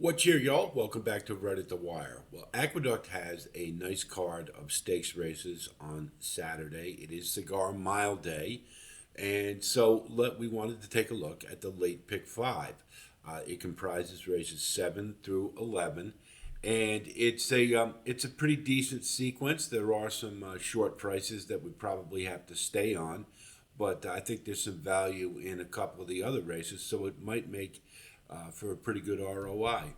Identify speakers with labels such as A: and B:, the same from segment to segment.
A: What cheer, y'all? Welcome back to Right at the Wire. Well, Aqueduct has a nice card of stakes races on Saturday. It is Cigar Mile Day, and so we wanted to take a look at the late pick five. It comprises races 7 through 11, and it's a pretty decent sequence. There are some short prices that we probably have to stay on, but I think there's some value in a couple of the other races, so it might make for a pretty good ROI.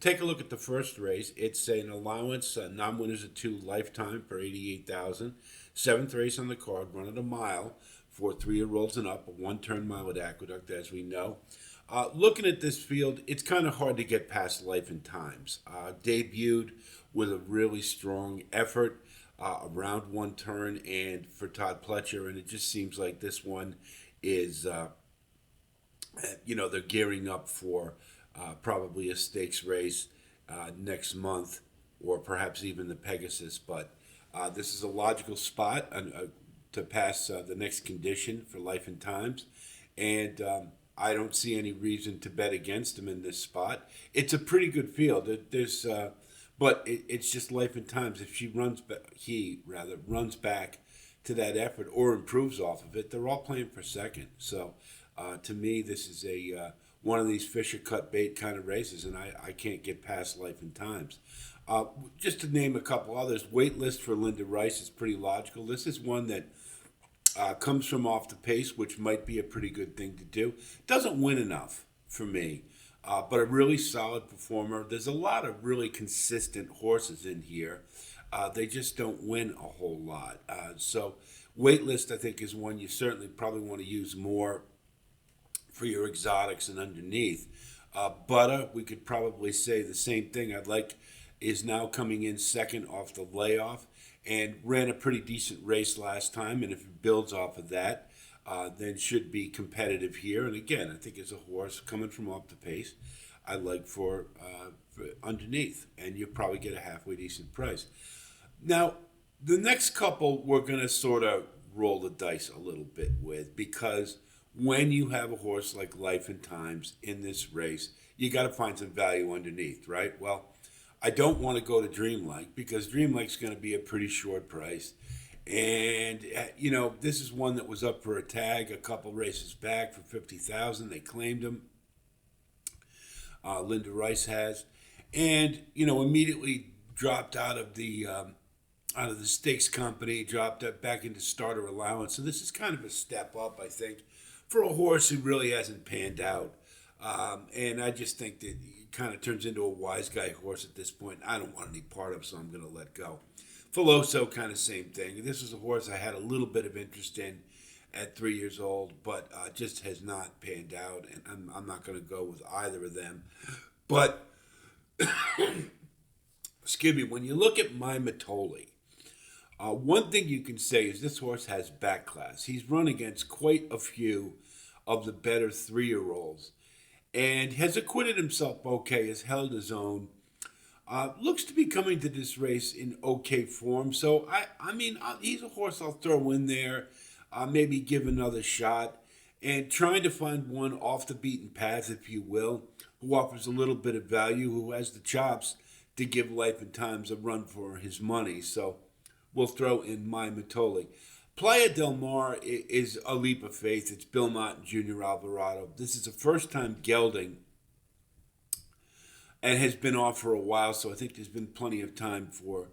A: Take a look at the first race. It's an allowance, non-winners at two, lifetime for 88,000. Seventh race on the card, run at a mile for 3-year-olds and up, a one-turn mile at Aqueduct, as we know. Looking at this field, it's kind of hard to get past Life and Times. Debuted with a really strong effort around one turn, and for Todd Pletcher, and it just seems like this one is they're gearing up for probably a stakes race next month, or perhaps even the Pegasus. But this is a logical spot to pass the next condition for Life and Times, and I don't see any reason to bet against him in this spot. It's a pretty good field. It's just Life and Times. If he rather runs back to that effort or improves off of it, they're all playing for second. So to me, this is a one of these Fisher cut bait kind of races, and I can't get past Life and Times. Just to name a couple others, Waitlist for Linda Rice is pretty logical. This is one that comes from off the pace, which might be a pretty good thing to do. Doesn't win enough for me, but a really solid performer. There's a lot of really consistent horses in here. They just don't win a whole lot. So Waitlist, I think, is one you certainly probably want to use more for your exotics and underneath. Butter, we could probably say the same thing. I'd like is now coming in second off the layoff and ran a pretty decent race last time. And if it builds off of that, then should be competitive here. And again, I think as a horse coming from off the pace, I like for underneath, and you'll probably get a halfway decent price. Now, the next couple we're going to sort of roll the dice a little bit with, because when you have a horse like Life and Times in this race, you got to find some value underneath, right? Well, I don't want to go to Dreamlike because Dreamlike's going to be a pretty short price. And, this is one that was up for a tag a couple races back for 50,000. They claimed him. Linda Rice has. And, immediately dropped out of the stakes company, dropped back into starter allowance. So this is kind of a step up, I think, for a horse who really hasn't panned out. And I just think that he kind of turns into a wise guy horse at this point. I don't want any part of, so I'm going to let go. Filoso, kind of same thing. This is a horse I had a little bit of interest in at 3 years old, but just has not panned out, and I'm not going to go with either of them. But, excuse me, when you look at my Matoli, one thing you can say is this horse has back class. He's run against quite a few of the better 3-year-olds and has acquitted himself okay, has held his own. Looks to be coming to this race in okay form. So, he's a horse I'll throw in there, maybe give another shot, and trying to find one off the beaten path, if you will, who offers a little bit of value, who has the chops to give Life and Times a run for his money. So, we'll throw in my Matoli. Playa del Mar is a leap of faith. It's Bill Mott and Junior Alvarado. This is a first-time gelding and has been off for a while, so I think there's been plenty of time for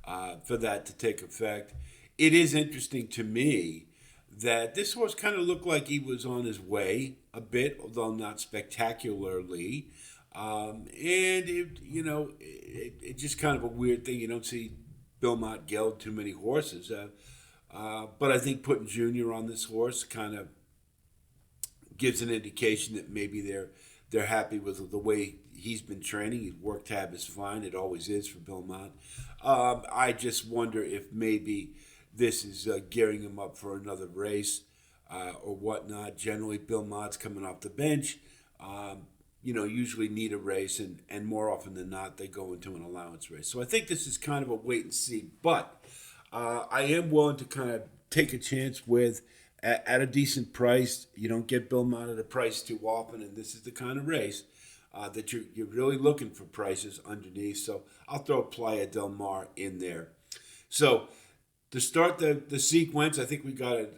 A: that to take effect. It is interesting to me that this horse kind of looked like he was on his way a bit, although not spectacularly. It's just kind of a weird thing. You don't see Bill Mott geld too many horses. But I think putting Junior on this horse kind of gives an indication that maybe they're happy with the way he's been training. His work tab is fine. It always is for Bill Mott. I just wonder if maybe this is gearing him up for another race or whatnot. Generally, Bill Mott's coming off the bench. Usually need a race, and more often than not, they go into an allowance race. So I think this is kind of a wait and see. But I am willing to kind of take a chance with at a decent price. You don't get Bill Mott at a price too often, and this is the kind of race. that you're really looking for prices underneath. So I'll throw Playa del Mar in there. So to start the sequence, I think we got a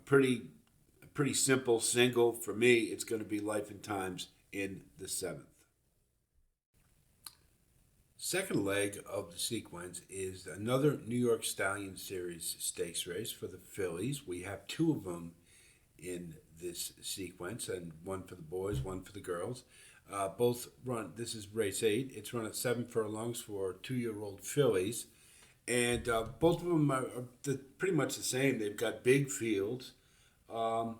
A: pretty simple single. For me, it's going to be Life and Times in the seventh. Second leg of the sequence is another New York Stallion Series stakes race for the fillies. We have two of them in this sequence, and one for the boys, one for the girls. Both run. This is race 8. It's run at 7 furlongs for 2-year-old fillies, and both of them are pretty much the same. They've got big fields. Um,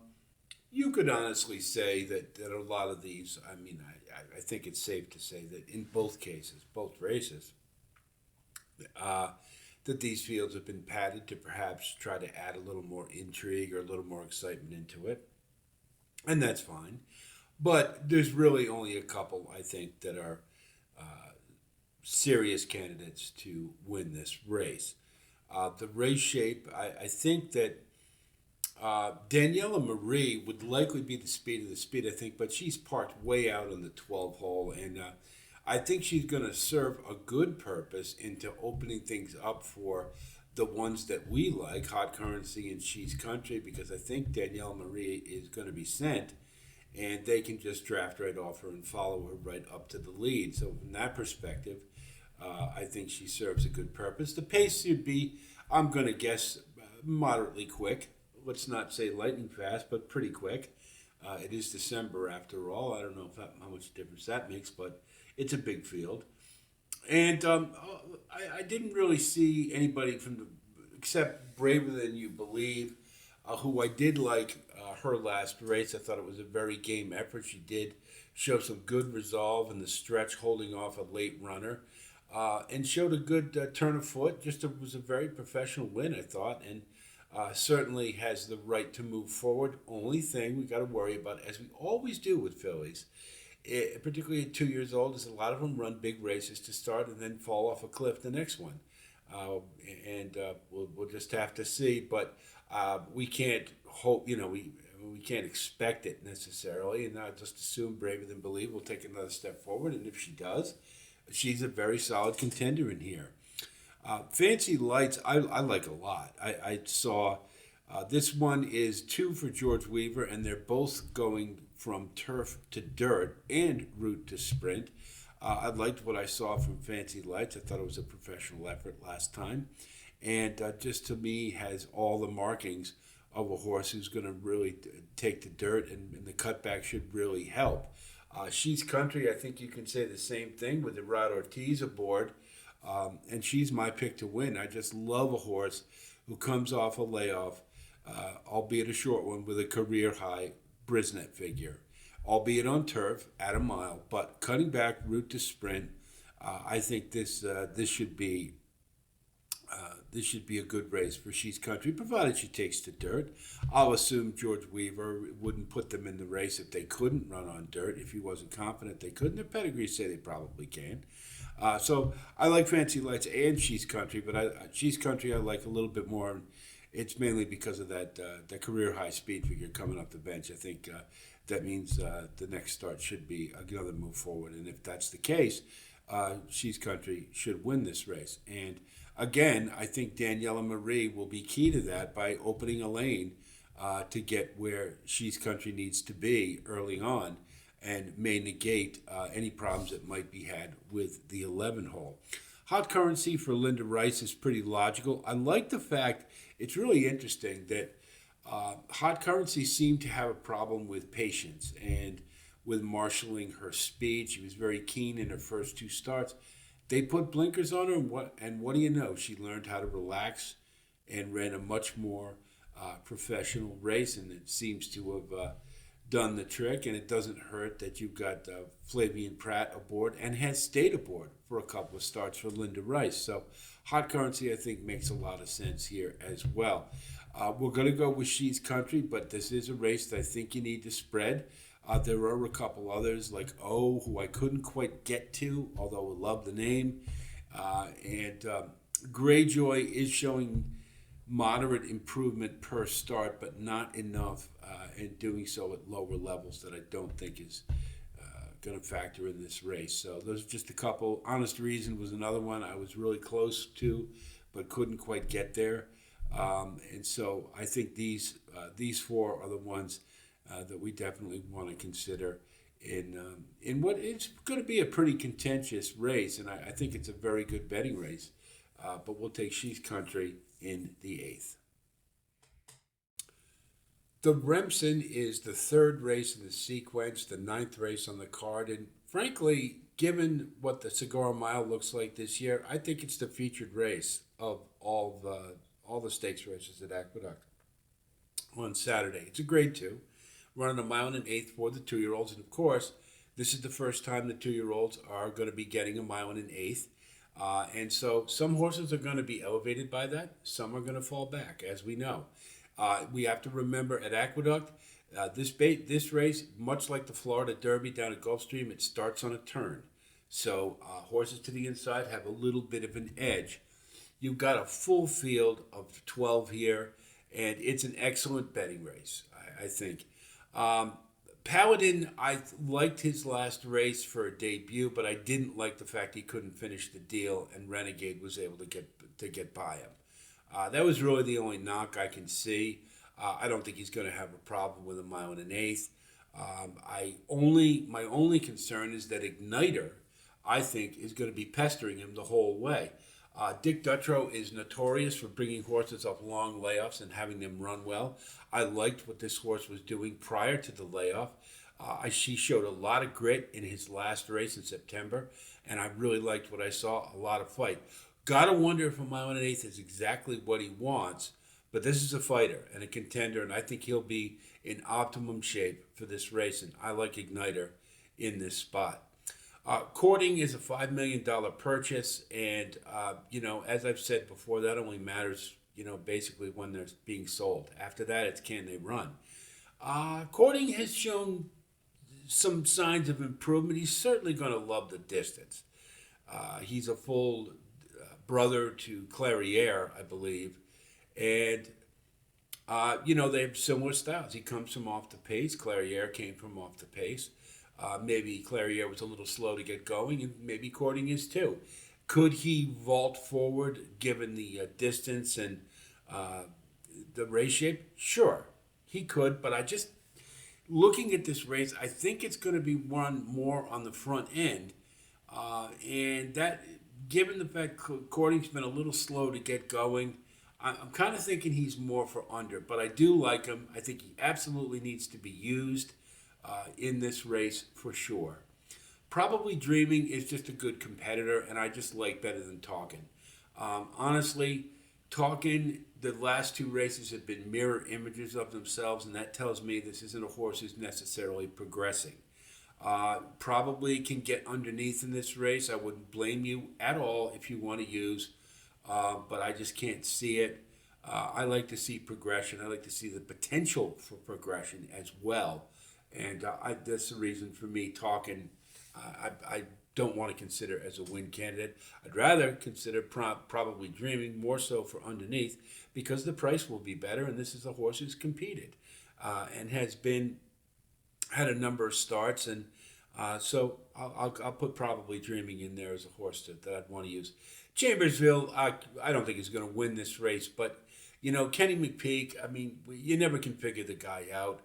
A: you could honestly say that a lot of these. I mean, I think it's safe to say that in both cases, both races, uh, that these fields have been padded to perhaps try to add a little more intrigue or a little more excitement into it, and that's fine. But there's really only a couple, I think, that are serious candidates to win this race. The race shape, I think that Daniela Marie would likely be the speed, I think, but she's parked way out on the 12 hole, and I think she's going to serve a good purpose into opening things up for the ones that we like, Hot Currency and She's Country, because I think Danielle Marie is going to be sent, and they can just draft right off her and follow her right up to the lead. So from that perspective, I think she serves a good purpose. The pace should be, I'm going to guess, moderately quick. Let's not say lightning fast, but pretty quick. It is December after all. I don't know how much difference that makes, but it's a big field. And I didn't really see anybody except Braver Than You Believe, who I did like her last race. I thought it was a very game effort. She did show some good resolve in the stretch, holding off a late runner, and showed a good turn of foot. Was a very professional win, I thought, and certainly has the right to move forward. Only thing we got to worry about, as we always do with fillies, particularly at 2 years old, is a lot of them run big races to start and then fall off a cliff the next one. Uh, and we'll just have to see. But we can't hope, we can't expect it necessarily, and I just assume Braver Than Believe will take another step forward. And if she does, she's a very solid contender in here. Fancy Lights, I like a lot. I saw this one is 2 for George Weaver, and they're both going from turf to dirt and route to sprint. I liked what I saw from Fancy Lights. I thought it was a professional effort last time, and just to me has all the markings of a horse who's going to really take the dirt, and the cutback should really help. She's Country, I think you can say the same thing with the Rod Ortiz aboard, and she's my pick to win. I just love a horse who comes off a layoff, albeit a short one, with a career high Brisnet figure, albeit on turf at a mile, but cutting back route to sprint. I think this should be a good race for She's Country, provided she takes the dirt. I'll assume George Weaver wouldn't put them in the race if they couldn't run on dirt, if he wasn't confident they could. And their pedigrees say they probably can. So I like Fancy Lights and She's Country, but She's Country I like a little bit more. It's mainly because of that career high speed figure coming off the bench. I think that means the next start should be another move forward. And if that's the case, She's Country should win this race. And again, I think Daniela Marie will be key to that by opening a lane to get where She's Country needs to be early on, and may negate any problems that might be had with the 11 hole. Hot Currency for Linda Rice is pretty logical. I like the fact, it's really interesting that Hot Currency seemed to have a problem with patience and with marshaling her speed. She was very keen in her first 2 starts. They put blinkers on her, and what do you know? She learned how to relax and ran a much more professional race, and it seems to have done the trick. And it doesn't hurt that you've got Flavian Pratt aboard and has stayed aboard for a couple of starts for Linda Rice. So Hot Currency, I think, makes a lot of sense here as well. We're going to go with She's Country, but this is a race that I think you need to spread. There are a couple others like O, who I couldn't quite get to, although I love the name. And Greyjoy is showing moderate improvement per start, but not enough, and doing so at lower levels that I don't think is going to factor in this race. So those are just a couple. Honest Reason was another one I was really close to, but couldn't quite get there. And so I think these four are the ones that we definitely want to consider in what is going to be a pretty contentious race, and I think it's a very good betting race. But we'll take She's Country in the eighth. The Remsen is the third race in the sequence, the ninth race on the card, and frankly, given what the Cigar Mile looks like this year, I think it's the featured race of all the stakes races at Aqueduct on Saturday. It's a grade two, running a mile and an eighth for the 2-year-olds, and of course, this is the first time the 2-year-olds are going to be getting a mile and an eighth. And so some horses are going to be elevated by that. Some are going to fall back, as we know. We have to remember at Aqueduct, this race, much like the Florida Derby down at Gulfstream, it starts on a turn. So horses to the inside have a little bit of an edge. You've got a full field of 12 here, and it's an excellent betting race, I think. Paladin, I liked his last race for a debut, but I didn't like the fact he couldn't finish the deal, and Renegade was able to get by him. That was really the only knock I can see. I don't think he's going to have a problem with a mile and an eighth. My only concern is that Igniter, I think, is going to be pestering him the whole way. Dick Dutrow is notorious for bringing horses up long layoffs and having them run well. I liked what this horse was doing prior to the layoff. She showed a lot of grit in his last race in September, and I really liked what I saw, a lot of fight. Gotta wonder if a mile and an eighth is exactly what he wants, but this is a fighter and a contender, and I think he'll be in optimum shape for this race, and I like Igniter in this spot. Courting is a $5 million purchase, and, as I've said before, that only matters, basically when they're being sold. After that, it's can they run. Courting has shown some signs of improvement. He's certainly going to love the distance. He's a full brother to Clairiere, I believe, and, they have similar styles. He comes from off the pace. Clairiere came from off the pace. Maybe Clairiere was a little slow to get going, and maybe Courting is too. Could he vault forward given the distance and the race shape? Sure, he could, but looking at this race, I think it's going to be run more on the front end, and that, given the fact Courting's been a little slow to get going, I'm kind of thinking he's more for under, but I do like him. I think he absolutely needs to be used in this race for sure. Probably Dreaming is just a good competitor, and I just like better than Talkin'. Honestly, Talkin', the last two races have been mirror images of themselves, and that tells me this isn't a horse who's necessarily progressing. Probably can get underneath in this race. I wouldn't blame you at all if you want to use, but I just can't see it. I like to see progression. I like to see the potential for progression as well. And that's the reason for me Talkin'. I don't want to consider as a win candidate. I'd rather consider probably Dreaming more so for underneath because the price will be better, and this is a horse who's competed and has had a number of starts, and so I'll put probably Dreaming in there as a horse that I'd want to use. Chambersville, I don't think he's going to win this race, but Kenny McPeak, you never can figure the guy out.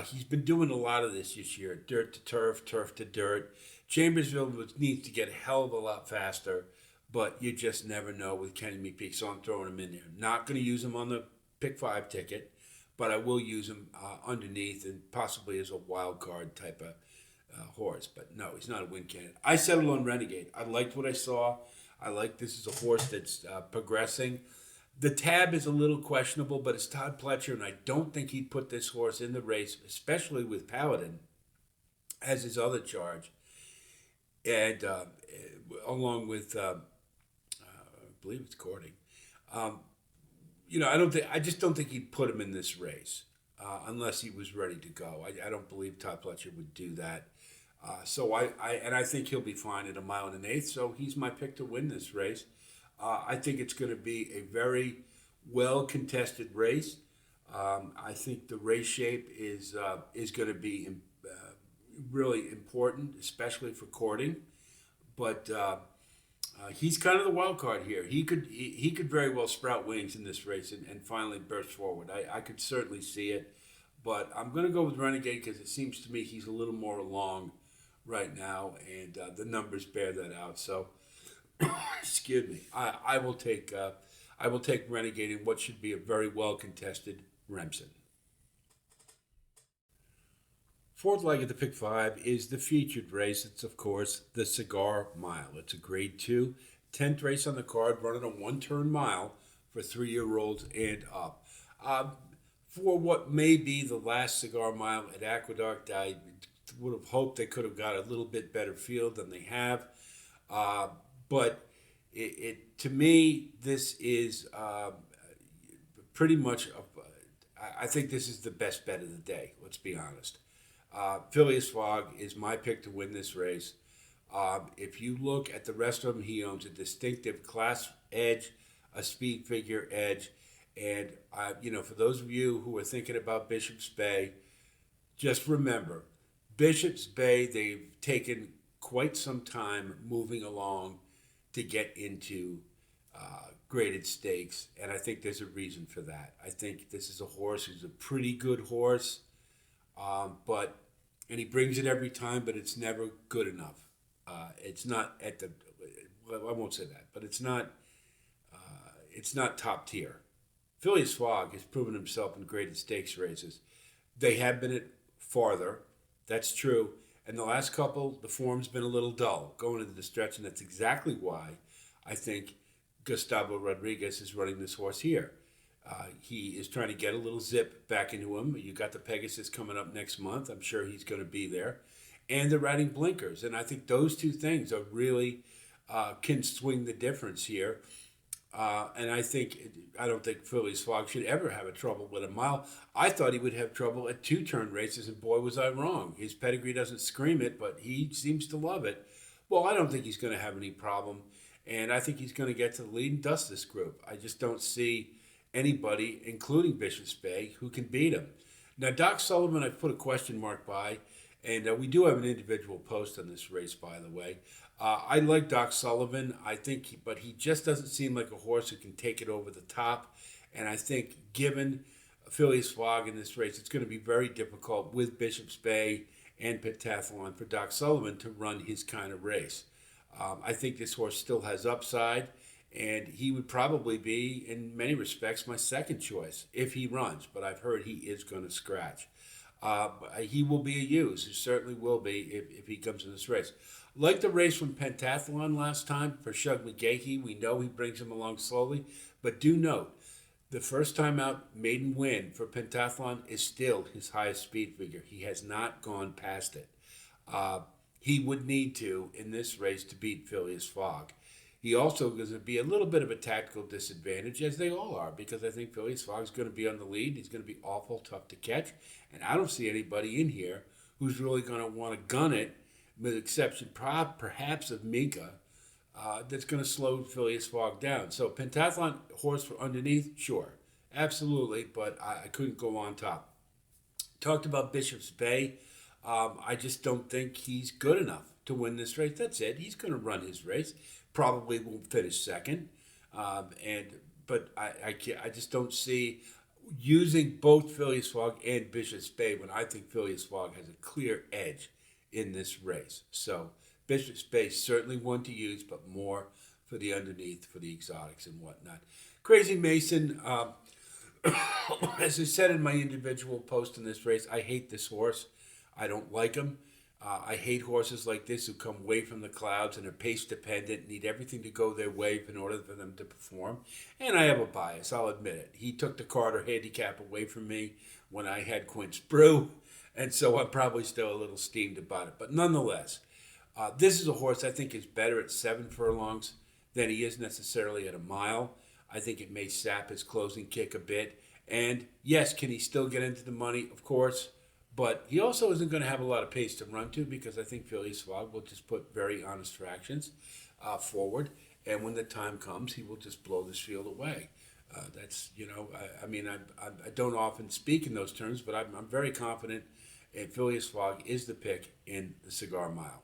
A: He's been doing a lot of this year, dirt to turf, turf to dirt. Chambersville needs to get a hell of a lot faster, but you just never know with Kenny McPeak, so I'm throwing him in there. Not going to use him on the pick 5 ticket, but I will use him underneath and possibly as a wild card type of horse. But no, he's not a win candidate. I settled on Renegade. I liked what I saw. I like this is a horse that's progressing. The tab is a little questionable, but it's Todd Pletcher, and I don't think he'd put this horse in the race, especially with Paladin as his other charge, and along with I believe it's Courting. I just don't think he'd put him in this race unless he was ready to go. I don't believe Todd Pletcher would do that. So I think he'll be fine at a mile and an eighth. So he's my pick to win this race. I think it's going to be a very well contested race. I think the race shape is going to be really important, especially for courting. But he's kind of the wild card here. He could very well sprout wings in this race and finally burst forward. I could certainly see it, but I'm going to go with Renegade because it seems to me he's a little more along right now, and the numbers bear that out. So, excuse me, I will take Renegade in what should be a very well contested Remsen. Fourth leg of the pick five is the featured race. It's, of course, the Cigar Mile. It's a grade two, 10th race on the card, running a one turn mile for 3 year olds and up. For what may be the last Cigar Mile at Aqueduct, I would have hoped they could have got a little bit better field than they have. But to me, this is pretty much, I think this is the best bet of the day, let's be honest. Phileas Fogg is my pick to win this race. If you look at the rest of them, he owns a distinctive class edge, a speed figure edge, and for those of you who are thinking about Bishop's Bay, just remember, Bishop's Bay, they've taken quite some time moving along to get into graded stakes, and I think there's a reason for that. I think this is a horse who's a pretty good horse. And he brings it every time, but it's never good enough. It's not at the, well, I won't say that, but it's not top tier. Phileas Fogg has proven himself in graded stakes races. They have been at farther, that's true. And the last couple, the form's been a little dull going into the stretch, and that's exactly why I think Gustavo Rodriguez is running this horse here. He is trying to get a little zip back into him. You got the Pegasus coming up next month. I'm sure he's going to be there. And they're riding blinkers. And I think those two things are really can swing the difference here. And I don't think Phileas Fogg should ever have a trouble with a mile. I thought he would have trouble at two-turn races, and boy, was I wrong. His pedigree doesn't scream it, but he seems to love it. Well, I don't think he's going to have any problem. And I think he's going to get to the lead and dust this group. I just don't see anybody, including Bishop's Bay, who can beat him. Now, Doc Sullivan, I've put a question mark by, and we do have an individual post on this race, by the way. I like Doc Sullivan, but he just doesn't seem like a horse who can take it over the top. And I think given Phileas Fogg in this race, it's going to be very difficult with Bishop's Bay and Pentathlon for Doc Sullivan to run his kind of race. I think this horse still has upside. And he would probably be, in many respects, my second choice if he runs. But I've heard he is going to scratch. He will be a use. He certainly will be if he comes in this race. Like the race from Pentathlon last time for Shug McGahee, we know he brings him along slowly. But do note, the first time out maiden win for Pentathlon is still his highest speed figure. He has not gone past it. He would need to in this race to beat Phileas Fogg. He also is going to be a little bit of a tactical disadvantage, as they all are, because I think Phileas Fogg's going to be on the lead. He's going to be awful tough to catch. And I don't see anybody in here who's really going to want to gun it, with the exception perhaps of Mika, that's going to slow Phileas Fogg down. So Pentathlon horse for underneath, sure. Absolutely, but I couldn't go on top. Talked about Bishop's Bay. I just don't think he's good enough to win this race. That's it. He's going to run his race. Probably won't finish second, but I just don't see using both Phileas Fogg and Bishop's Bay when I think Phileas Fogg has a clear edge in this race. So Bishop's Bay certainly one to use, but more for the underneath, for the exotics and whatnot. Crazy Mason, as I said in my individual post in this race, I hate this horse. I don't like him. I hate horses like this who come way from the clouds and are pace dependent, need everything to go their way in order for them to perform. And I have a bias, I'll admit it. He took the Carter handicap away from me when I had Quince Brew, and so I'm probably still a little steamed about it. But nonetheless, this is a horse I think is better at 7 furlongs than he is necessarily at a mile. I think it may sap his closing kick a bit. And yes, can he still get into the money? Of course. But he also isn't going to have a lot of pace to run to because I think Phileas Fogg will just put very honest fractions forward. And when the time comes, he will just blow this field away. I don't often speak in those terms, but I'm very confident and Phileas Fogg is the pick in the Cigar Mile.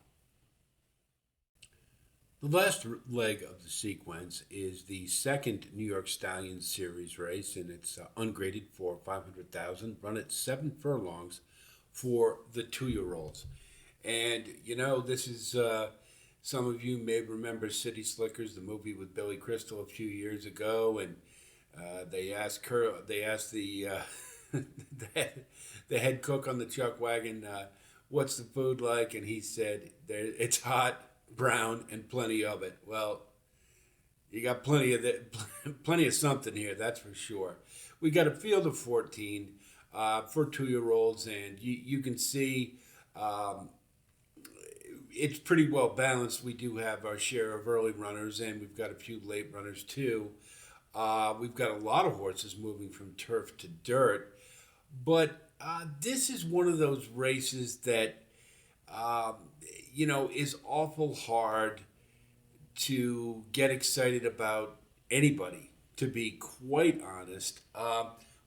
A: The last leg of the sequence is the second New York Stallion Series race, and it's ungraded for 500,000, run at 7 furlongs for the 2-year-olds. And this is some of you may remember City Slickers, the movie with Billy Crystal a few years ago, and they asked the the head cook on the chuck wagon, "What's the food like?" And he said, "It's hot, brown, and plenty of it." Well, you got plenty of plenty of something here, that's for sure. We got a field of 14 for 2-year-olds, and you can see. It's pretty well balanced. We do have our share of early runners, and we've got a few late runners too. We've got a lot of horses moving from turf to dirt, but this is one of those races that is awful hard to get excited about anybody. To be quite honest,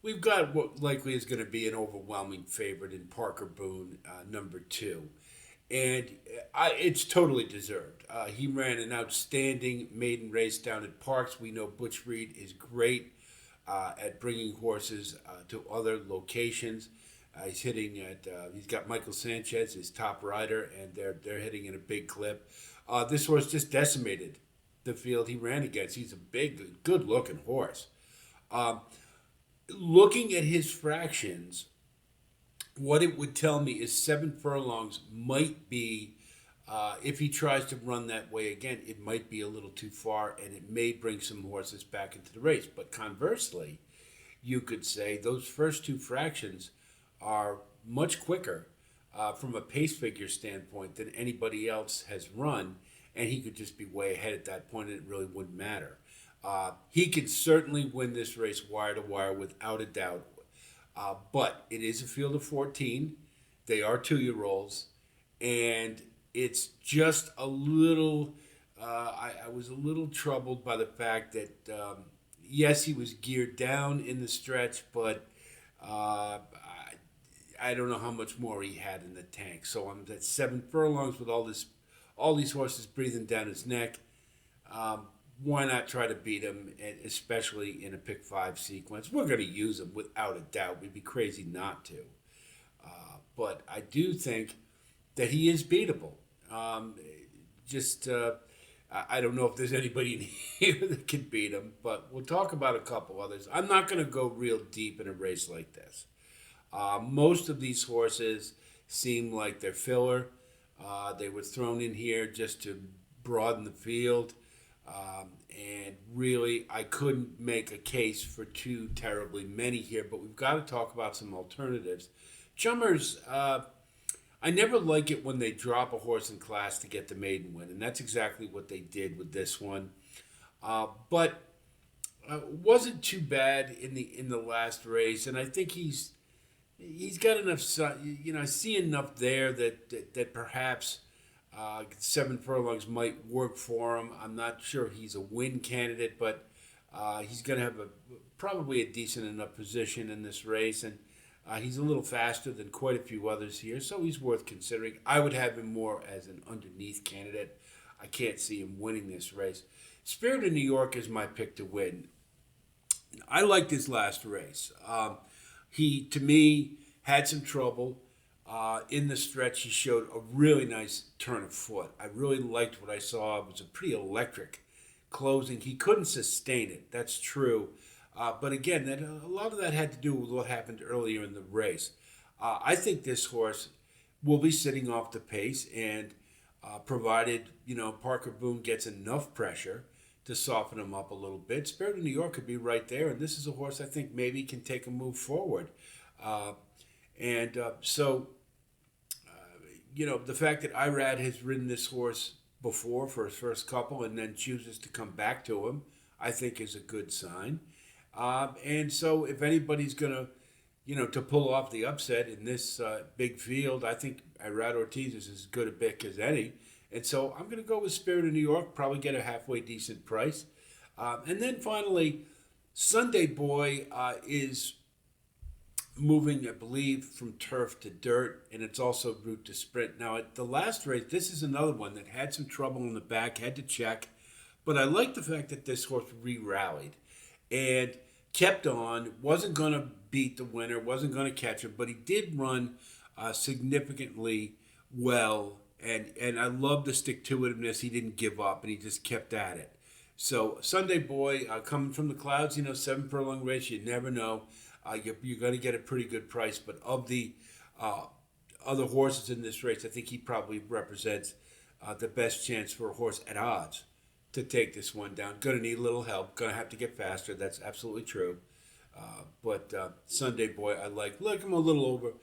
A: we've got what likely is going to be an overwhelming favorite in Parker Boone, number 2. And it's totally deserved. He ran an outstanding maiden race down at Parks. We know Butch Reed is great at bringing horses to other locations. He's got Michael Sanchez, his top rider, and they're hitting in a big clip. This horse just decimated the field he ran against. He's a big, good-looking horse. Looking at his fractions, what it would tell me is 7 furlongs might be, if he tries to run that way again, it might be a little too far, and it may bring some horses back into the race. But conversely, you could say those first 2 fractions are much quicker from a pace figure standpoint than anybody else has run, and he could just be way ahead at that point, and it really wouldn't matter. He could certainly win this race wire to wire without a doubt. But it is a field of 14. They are 2-year-olds. And it's just a little, I was a little troubled by the fact that, yes, he was geared down in the stretch, but I don't know how much more he had in the tank. So I'm at 7 furlongs with all these horses breathing down his neck. Why not try to beat him, especially in a pick 5 sequence? We're going to use him without a doubt. We'd be crazy not to. But I do think that he is beatable. I don't know if there's anybody in here that can beat him, but we'll talk about a couple others. I'm not going to go real deep in a race like this. Most of these horses seem like they're filler. They were thrown in here just to broaden the field. And really, I couldn't make a case for too terribly many here, but we've got to talk about some alternatives. Chummers, I never like it when they drop a horse in class to get the maiden win, and that's exactly what they did with this one. But wasn't too bad in the last race, and I think he's got enough. I see enough there that perhaps. 7 furlongs might work for him. I'm not sure he's a win candidate, but he's going to have probably a decent enough position in this race, and he's a little faster than quite a few others here, so he's worth considering. I would have him more as an underneath candidate. I can't see him winning this race. Spirit of New York is my pick to win. I liked his last race. He, to me, had some trouble. In the stretch, he showed a really nice turn of foot. I really liked what I saw. It was a pretty electric closing. He couldn't sustain it. That's true. But again, a lot of that had to do with what happened earlier in the race. I think this horse will be sitting off the pace, and provided Parker Boone gets enough pressure to soften him up a little bit, Spirit of New York could be right there. And this is a horse I think maybe can take a move forward. The fact that Irad has ridden this horse before for his first couple and then chooses to come back to him, I think is a good sign. And so if anybody's going to pull off the upset in this big field, I think Irad Ortiz is as good a pick as any. And so I'm going to go with Spirit of New York, probably get a halfway decent price. And then finally, Sunday Boy is moving, I believe, from turf to dirt, and it's also route to sprint. Now, at the last race, this is another one that had some trouble in the back, had to check, but I like the fact that this horse re-rallied and kept on. Wasn't going to beat the winner, wasn't going to catch him, but he did run significantly well, and I love the stick to itiveness. He didn't give up, and he just kept at it. So Sunday Boy, coming from the clouds, 7 furlong race, you never know. You're going to get a pretty good price, but of the uh, other horses in this race, I think he probably represents the best chance for a horse at odds to take this one down. Going to need a little help. Going to have to get faster. That's absolutely true. But Sunday Boy, I like him a little over,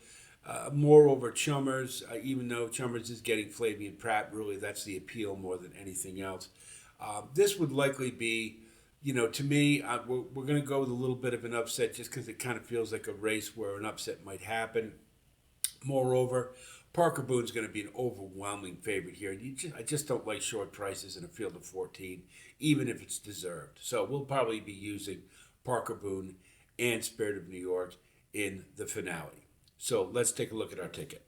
A: more over Chummers. Even though Chummers is getting Flavian Pratt, really that's the appeal more than anything else. This would likely be, to me, we're going to go with a little bit of an upset just because it kind of feels like a race where an upset might happen. Moreover, Parker Boone's going to be an overwhelming favorite here. I just don't like short prices in a field of 14, even if it's deserved. So we'll probably be using Parker Boone and Spirit of New York in the finale. So let's take a look at our ticket.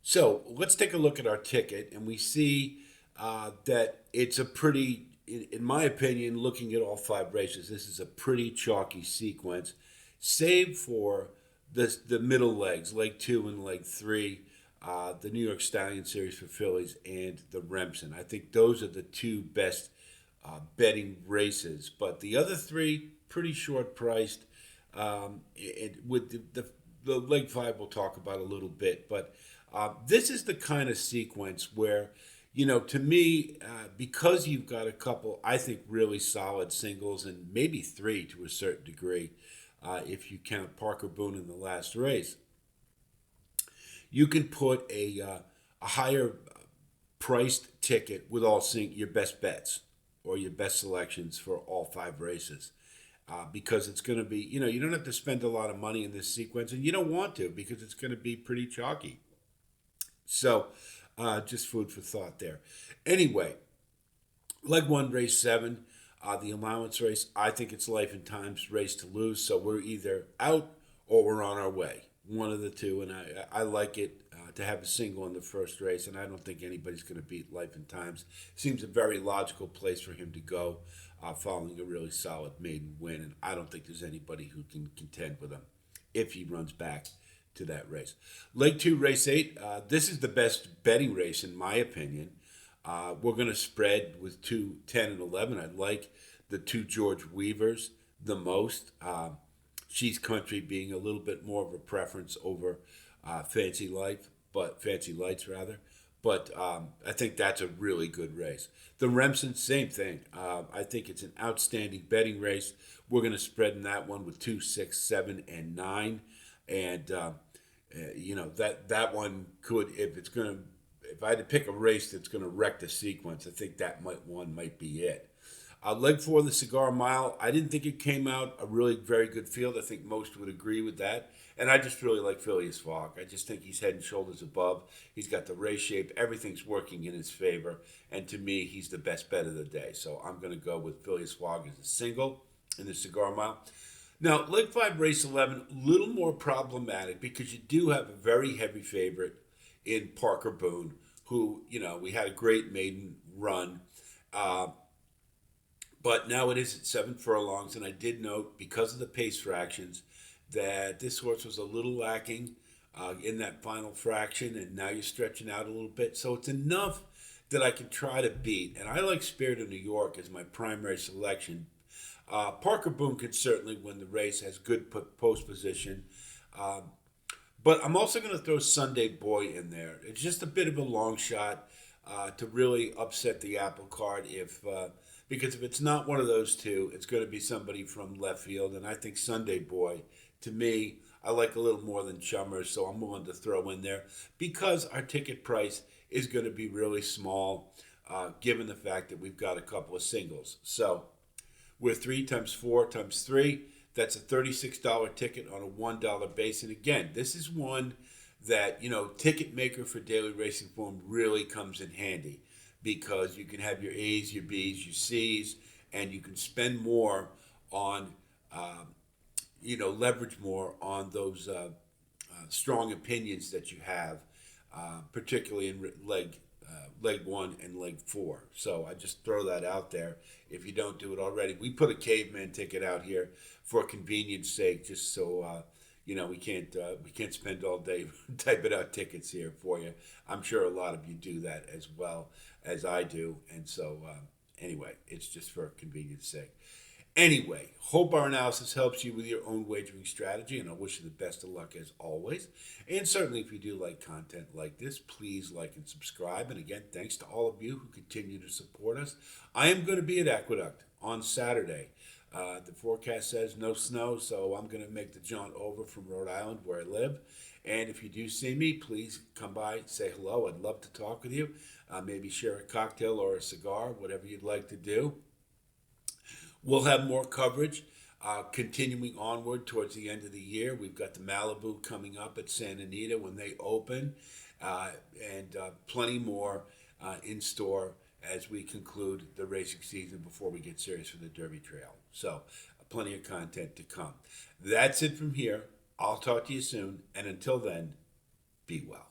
A: So let's take a look at our ticket, and we see that it's a pretty, in my opinion, looking at all 5 races, this is a pretty chalky sequence, save for the middle legs, leg 2 and leg 3, the New York Stallion Series for fillies, and the Remsen. I think those are the 2 best betting races, but the other 3 pretty short priced. With the leg 5 we'll talk about a little bit, but this is the kind of sequence where, to me, because you've got a couple, I think, really solid singles and maybe 3 to a certain degree, if you count Parker Boone in the last race, you can put a higher priced ticket with all your best bets or your best selections for all 5 races. Because it's going to be, you don't have to spend a lot of money in this sequence, and you don't want to because it's going to be pretty chalky. So, just food for thought there. Anyway, leg 1, race 7, the allowance race. I think it's Life and Time's race to lose. So we're either out or we're on our way. One of the two, and I like it to have a single in the first race, and I don't think anybody's going to beat Life and Times. Seems a very logical place for him to go, following a really solid maiden win, and I don't think there's anybody who can contend with him if he runs back to that race. Leg 2, race 8. This is the best betting race in my opinion. We're going to spread with 2, 10, and 11. I like the 2 George Weavers the most. She's Country being a little bit more of a preference over Fancy Lights rather. But I think that's a really good race. The Remsen, same thing. I think it's an outstanding betting race. We're going to spread in that one with 2, 6, 7, and 9, and that one could, if I had to pick a race that's going to wreck the sequence, I think that one might be it. Leg 4, the Cigar Mile. I didn't think it came out a really very good field. I think most would agree with that. And I just really like Phileas Fogg. I just think he's head and shoulders above. He's got the race shape. Everything's working in his favor. And to me, he's the best bet of the day. So I'm going to go with Phileas Fogg as a single in the Cigar Mile. Now, leg 5, race 11, a little more problematic because you do have a very heavy favorite in Parker Boone, who, we had a great maiden run. But now it is at 7 furlongs, and I did note, because of the pace fractions, that this horse was a little lacking in that final fraction, and now you're stretching out a little bit. So it's enough that I can try to beat. And I like Spirit of New York as my primary selection. Parker Boone can certainly win the race, has good post position. But I'm also going to throw Sunday Boy in there. It's just a bit of a long shot to really upset the apple cart because if it's not one of those 2, it's going to be somebody from left field. And I think Sunday Boy, to me, I like a little more than Chummers, so I'm willing to throw in there because our ticket price is going to be really small, given the fact that we've got a couple of singles. So we're 3 times 4 times 3. That's a $36 ticket on a $1 base. And again, this is one that, Ticket Maker for Daily Racing Form really comes in handy because you can have your A's, your B's, your C's, and you can spend more on leverage more on those strong opinions that you have, particularly in leg one and leg four. So I just throw that out there. If you don't do it already, we put a caveman ticket out here for convenience sake, just so we can't spend all day typing out tickets here for you. I'm sure a lot of you do that as well as I do, and so anyway, it's just for convenience sake. Anyway, hope our analysis helps you with your own wagering strategy, and I wish you the best of luck as always. And certainly, if you do like content like this, please like and subscribe. And again, thanks to all of you who continue to support us. I am going to be at Aqueduct on Saturday. The forecast says no snow, so I'm going to make the jaunt over from Rhode Island, where I live. And if you do see me, please come by, say hello. I'd love to talk with you. Maybe share a cocktail or a cigar, whatever you'd like to do. We'll have more coverage continuing onward towards the end of the year. We've got the Malibu coming up at Santa Anita when they open, and plenty more in store as we conclude the racing season before we get serious for the Derby Trail. So, plenty of content to come. That's it from here. I'll talk to you soon, and until then, be well.